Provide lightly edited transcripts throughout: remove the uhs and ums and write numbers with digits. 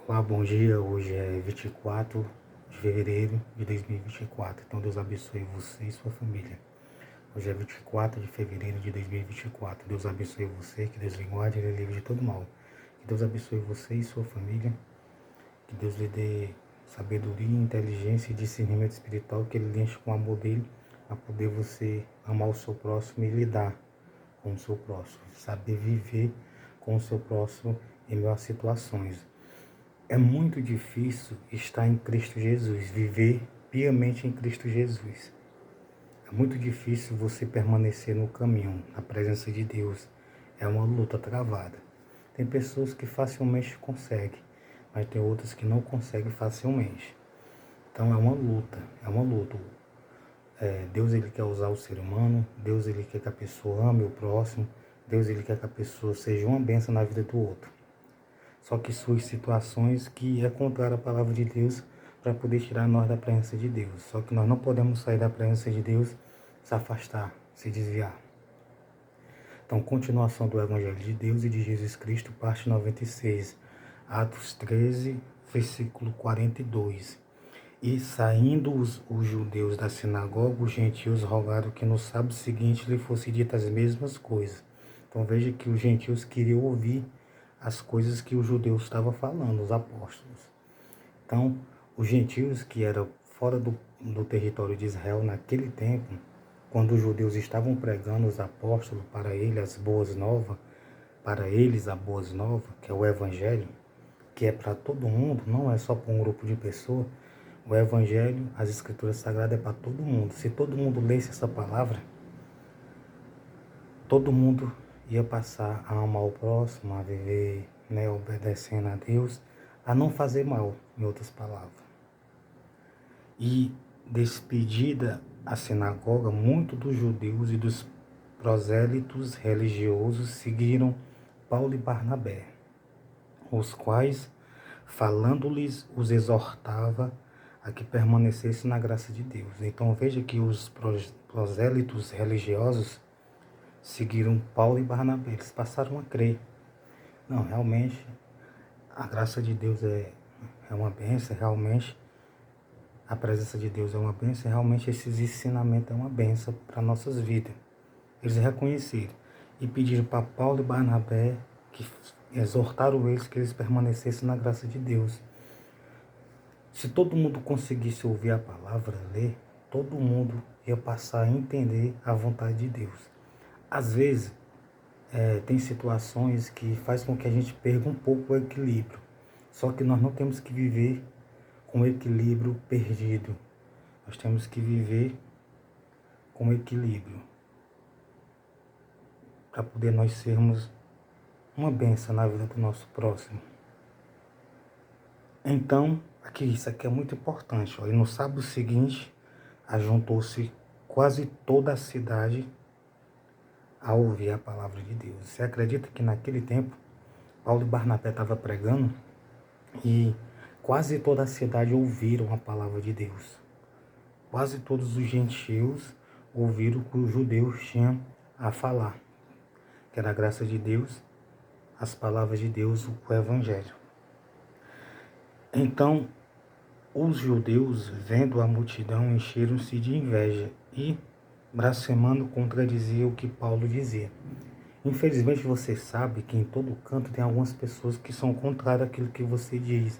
Olá, bom dia. Hoje é 24 de fevereiro de 2024. Então, Deus abençoe você e sua família. Hoje é 24 de fevereiro de 2024. Deus abençoe você, que Deus lhe guarde e lhe livre de todo mal. Que Deus abençoe você e sua família. Que Deus lhe dê sabedoria, inteligência e discernimento espiritual, que Ele lhe enche com o amor dele, para poder você amar o seu próximo e lidar com o seu próximo. Saber viver com o seu próximo em meio a situações. É muito difícil estar em Cristo Jesus, viver piamente em Cristo Jesus. É muito difícil você permanecer no caminho, na presença de Deus. É uma luta travada. Tem pessoas que facilmente conseguem, mas tem outras que não conseguem facilmente. Então é uma luta, é uma luta. Deus ele quer usar o ser humano, Deus ele quer que a pessoa ame o próximo, Deus ele quer que a pessoa seja uma bênção na vida do outro. Só que surgem situações que é contrária à palavra de Deus para poder tirar nós da presença de Deus. Só que nós não podemos sair da presença de Deus, se afastar, se desviar. Então, continuação do Evangelho de Deus e de Jesus Cristo, parte 96, Atos 13, versículo 42. E saindo os judeus da sinagoga, os gentios rogaram que no sábado seguinte lhe fosse ditas as mesmas coisas. Então veja que os gentios queriam ouvir as coisas que os judeus estavam falando, os apóstolos. Então, os gentios que eram fora do território de Israel naquele tempo, quando os judeus estavam pregando os apóstolos para eles as boas novas, para eles a boas novas, que é o evangelho, que é para todo mundo, não é só para um grupo de pessoas. O evangelho, as escrituras sagradas é para todo mundo. Se todo mundo lesse essa palavra, todo mundo ia passar a amar o próximo, a viver, obedecendo a Deus, a não fazer mal, em outras palavras. E despedida a sinagoga, muitos dos judeus e dos prosélitos religiosos seguiram Paulo e Barnabé, os quais, falando-lhes, os exortava a que permanecesse na graça de Deus. Então veja que os prosélitos religiosos seguiram Paulo e Barnabé, eles passaram a crer. Não, realmente, a graça de Deus é uma bênção, realmente, a presença de Deus é uma bênção, realmente esses ensinamentos é uma bênção para nossas vidas. Eles reconheceram e pediram para Paulo e Barnabé que exortaram eles que eles permanecessem na graça de Deus. Se todo mundo conseguisse ouvir a palavra, ler, todo mundo ia passar a entender a vontade de Deus. Às vezes, tem situações que faz com que a gente perca um pouco o equilíbrio. Só que nós não temos que viver com o equilíbrio perdido. Nós temos que viver com equilíbrio. Para poder nós sermos uma bênção na vida do nosso próximo. Então, isso aqui é muito importante. E no sábado seguinte, ajuntou-se quase toda a cidade a ouvir a palavra de Deus. Você acredita que naquele tempo, Paulo e Barnabé estavam pregando e quase toda a cidade ouviram a palavra de Deus. Quase todos os gentios ouviram o que os judeus tinham a falar, que era a graça de Deus, as palavras de Deus, o Evangelho. Então, os judeus, vendo a multidão, encheram-se de inveja e, blasfemando, contradiziam o que Paulo dizia. Infelizmente, você sabe que em todo canto tem algumas pessoas que são contrárias àquilo que você diz,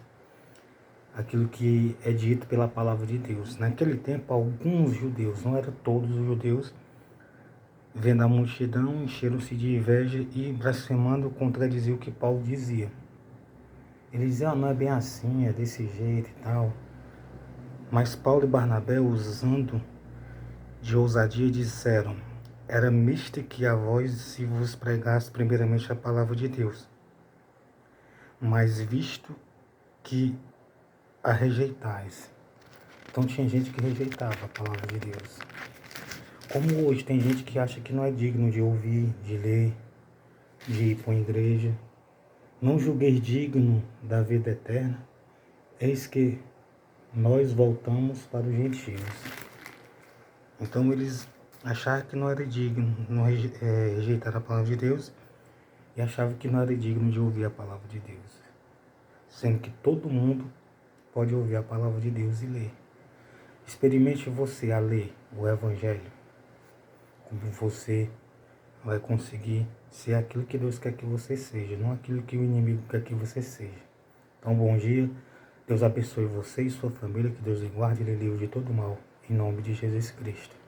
aquilo que é dito pela palavra de Deus. Naquele tempo, alguns judeus, não eram todos os judeus, vendo a multidão, encheram-se de inveja e, blasfemando, contradiziam o que Paulo dizia. Eles diziam, não é bem assim, é desse jeito e tal. Mas Paulo e Barnabé, usando de ousadia, disseram, era misto que a vós se vos pregasse primeiramente a palavra de Deus. Mas visto que a rejeitais. Então tinha gente que rejeitava a palavra de Deus. Como hoje tem gente que acha que não é digno de ouvir, de ler, de ir para uma igreja. Não julgueis digno da vida eterna. Eis que nós voltamos para os gentios. Então eles achavam que não era digno, não rejeitaram a palavra de Deus e achavam que não era digno de ouvir a palavra de Deus. sendo que todo mundo pode ouvir a palavra de Deus e ler. Experimente você a ler o Evangelho, como você vai conseguir ser aquilo que Deus quer que você seja, não aquilo que o inimigo quer que você seja. Então, bom dia, Deus abençoe você e sua família, que Deus lhe guarde e lhe livre de todo mal, em nome de Jesus Cristo.